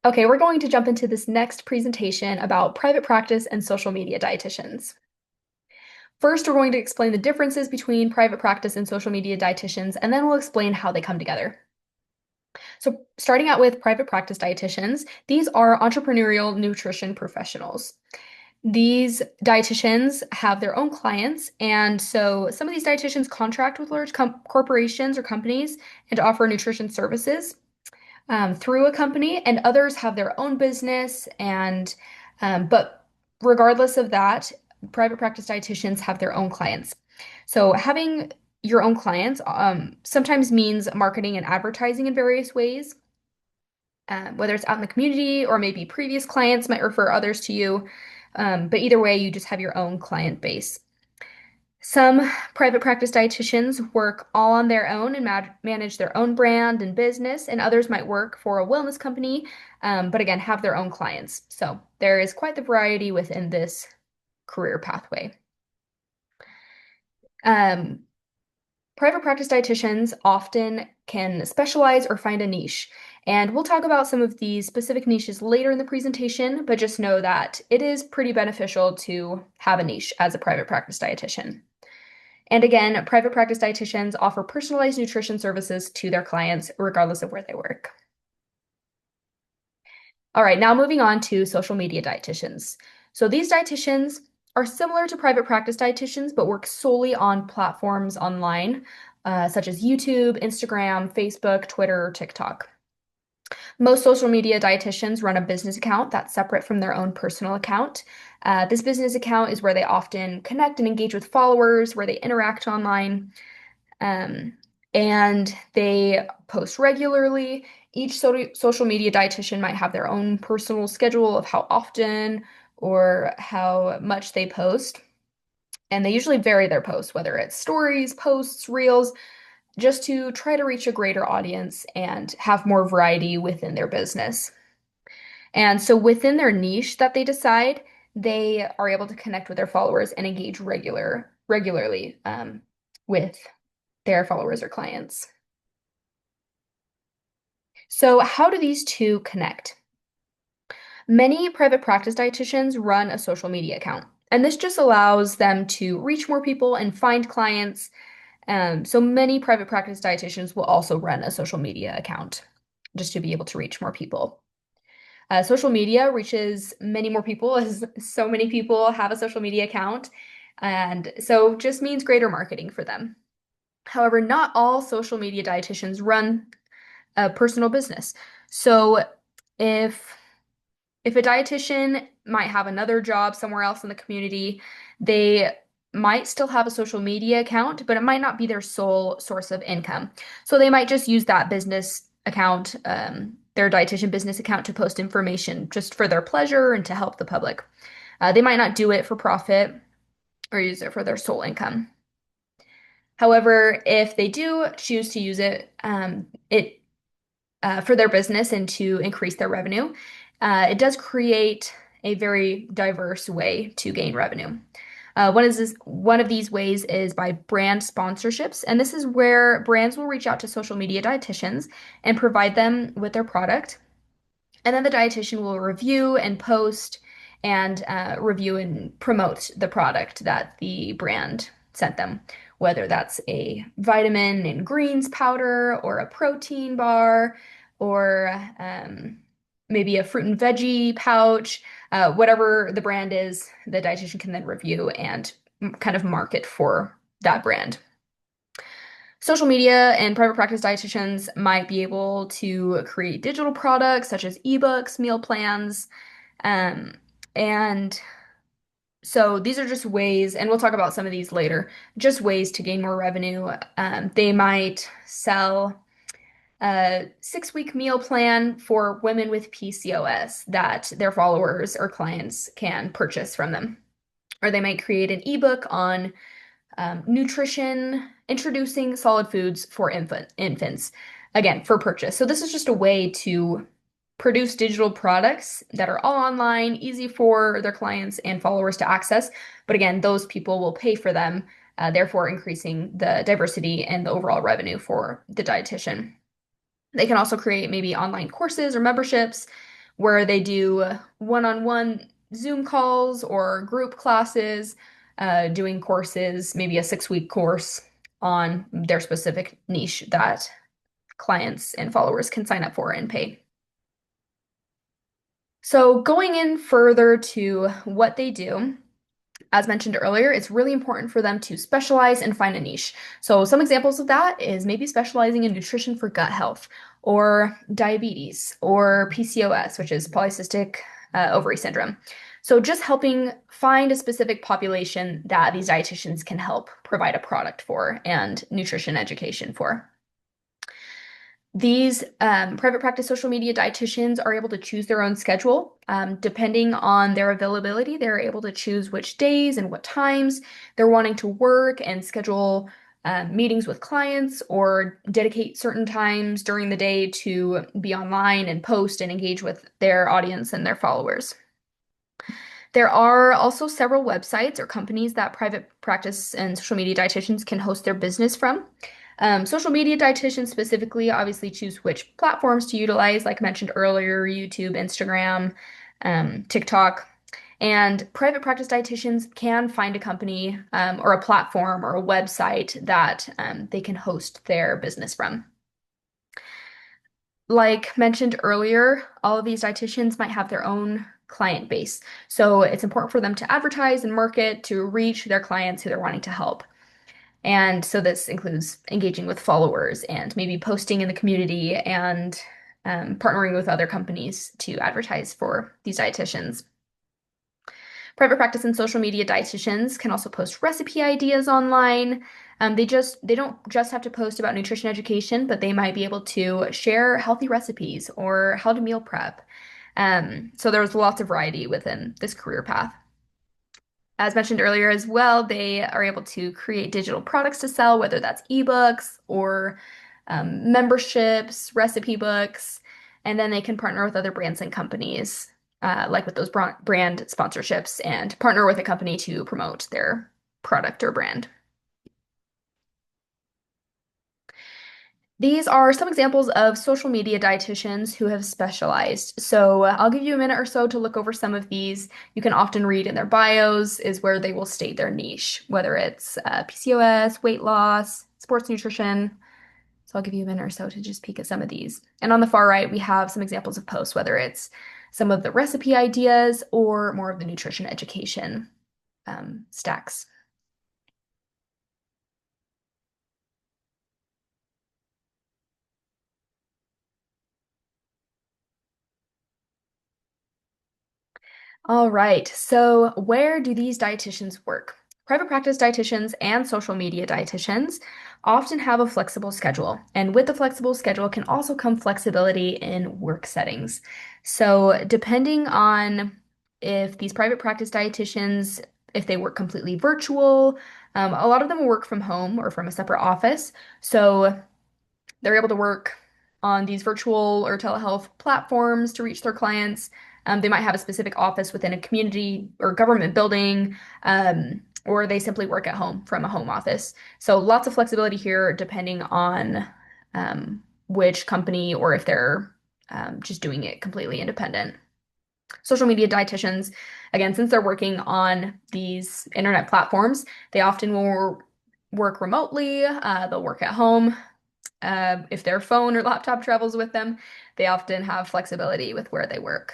Okay, we're going to jump into this next presentation about private practice and social media dietitians. First, we're going to explain the differences between private practice and social media dietitians, and then we'll explain how they come together. So, starting out with private practice dietitians, these are entrepreneurial nutrition professionals. These dietitians have their own clients, and so some of these dietitians contract with large corporations or companies and offer nutrition services through a company, and others have their own business. But regardless of that, private practice dietitians have their own clients. So having your own clients sometimes means marketing and advertising in various ways, whether it's out in the community or maybe previous clients might refer others to you. But either way, you just have your own client base. Some private practice dietitians work all on their own and manage their own brand and business, and others might work for a wellness company, but again, have their own clients. So there is quite the variety within this career pathway. Um, Private practice dietitians often can specialize or find a niche, and we'll talk about some of these specific niches later in the presentation, but just know that it is pretty beneficial to have a niche as a private practice dietitian. And again, private practice dietitians offer personalized nutrition services to their clients, regardless of where they work. All right, now moving on to social media dietitians. So these dietitians are similar to private practice dietitians, but work solely on platforms online, such as YouTube, Instagram, Facebook, Twitter, TikTok. Most social media dietitians run a business account that's separate from their own personal account. This business account is where they often connect and engage with followers, where they interact online. Um, and they post regularly. Each social media dietitian might have their own personal schedule of how often or how much they post. And they usually vary their posts, whether it's stories, posts, reels, just to try to reach a greater audience and have more variety within their business. And so within their niche that they decide, they are able to connect with their followers and engage regularly with their followers or clients. So, how do these two connect? Many private practice dietitians run a social media account, and this just allows them to reach more people and find clients. So, many private practice dietitians will also run a social media account just to be able to reach more people. Social media reaches many more people as so many people have a social media account, and so just means greater marketing for them. However, not all social media dietitians run a personal business. So if if a dietitian might have another job somewhere else in the community, they might still have a social media account, but it might not be their sole source of income. So they might just use that business account, their dietitian business account, to post information just for their pleasure and to help the public. They might not do it for profit or use it for their sole income. However, if they do choose to use it for their business and to increase their revenue. It does create a very diverse way to gain revenue. One of these ways is by brand sponsorships, and this is where brands will reach out to social media dietitians and provide them with their product, and then the dietitian will review and post and review and promote the product that the brand sent them, whether that's a vitamin and greens powder or a protein bar or maybe a fruit and veggie pouch. Whatever the brand is, the dietitian can then review and kind of market for that brand. Social media and private practice dietitians might be able to create digital products such as ebooks, meal plans, um, and so these are just ways, and we'll talk about some of these later, just ways to gain more revenue. They might sell a 6-week meal plan for women with PCOS that their followers or clients can purchase from them. Or they might create an ebook on nutrition, introducing solid foods for infants, again, for purchase. So this is just a way to produce digital products that are all online, easy for their clients and followers to access. But again, those people will pay for them, therefore increasing the diversity and the overall revenue for the dietitian. They can also create maybe online courses or memberships where they do one-on-one Zoom calls or group classes, doing courses, maybe a 6-week course on their specific niche that clients and followers can sign up for and pay. So, going in further to what they do, as mentioned earlier, it's really important for them to specialize and find a niche. So, some examples of that is maybe specializing in nutrition for gut health, or diabetes, or PCOS, which is polycystic ovary syndrome. So, just helping find a specific population that these dietitians can help provide a product for and nutrition education for. These private practice social media dietitians are able to choose their own schedule. Depending on their availability, they're able to choose which days and what times they're wanting to work and schedule meetings with clients or dedicate certain times during the day to be online and post and engage with their audience and their followers. There are also several websites or companies that private practice and social media dietitians can host their business from. Social media dietitians specifically obviously choose which platforms to utilize, like mentioned earlier, YouTube, Instagram, TikTok. And private practice dietitians can find a company or a platform or a website that they can host their business from. Like mentioned earlier, all of these dietitians might have their own client base. So it's important for them to advertise and market to reach their clients who they're wanting to help. And so this includes engaging with followers and maybe posting in the community and partnering with other companies to advertise for these dietitians. Private practice and social media dietitians can also post recipe ideas online. They don't just have to post about nutrition education, but they might be able to share healthy recipes or how to meal prep. So there's lots of variety within this career path. As mentioned earlier as well, they are able to create digital products to sell, whether that's ebooks or memberships, recipe books, and then they can partner with other brands and companies, like with those brand sponsorships, and partner with a company to promote their product or brand. These are some examples of social media dietitians who have specialized. So I'll give you a minute or so to look over some of these. You can often read in their bios is where they will state their niche, whether it's PCOS, weight loss, sports nutrition. So I'll give you a minute or so to just peek at some of these. And on the far right, we have some examples of posts, whether it's some of the recipe ideas or more of the nutrition education stacks. All right, so where do these dietitians work? Private practice dietitians and social media dietitians often have a flexible schedule, and with the flexible schedule can also come flexibility in work settings. So, depending on if these private practice dietitians, if they work completely virtual, a lot of them will work from home or from a separate office. So, they're able to work on these virtual or telehealth platforms to reach their clients. They might have a specific office within a community or government building, or they simply work at home from a home office. So lots of flexibility here depending on which company or if they're just doing it completely independent. Social media dietitians, again, since they're working on these internet platforms, they often will work remotely, they'll work at home. If their phone or laptop travels with them, they often have flexibility with where they work.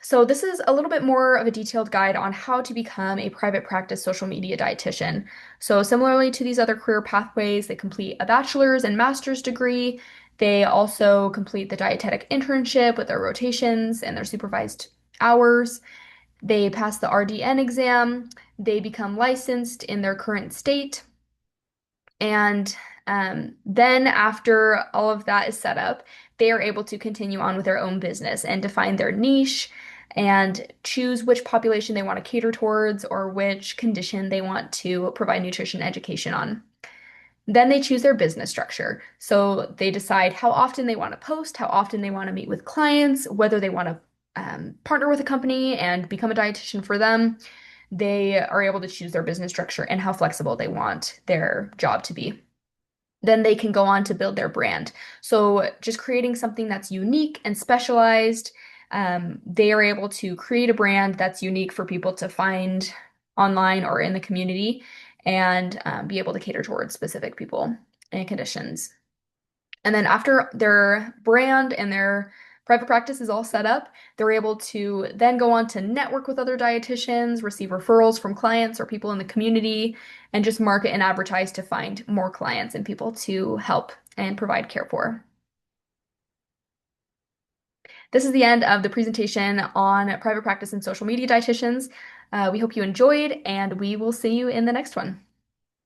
So this is a little bit more of a detailed guide on how to become a private practice social media dietitian. So similarly to these other career pathways, they complete a bachelor's and master's degree. They also complete the dietetic internship with their rotations and their supervised hours. They pass the RDN exam. They become licensed in their current state. And then, after all of that is set up, they are able to continue on with their own business and define their niche and choose which population they want to cater towards or which condition they want to provide nutrition education on. Then they choose their business structure. So they decide how often they want to post, how often they want to meet with clients, whether they want to partner with a company and become a dietitian for them. They are able to choose their business structure and how flexible they want their job to be. then they can go on to build their brand. So just creating something that's unique and specialized, they are able to create a brand that's unique for people to find online or in the community and be able to cater towards specific people and conditions. And then after their brand and their private practice is all set up, they're able to then go on to network with other dietitians, receive referrals from clients or people in the community, and just market and advertise to find more clients and people to help and provide care for. This is the end of the presentation on private practice and social media dietitians. We hope you enjoyed, and we will see you in the next one.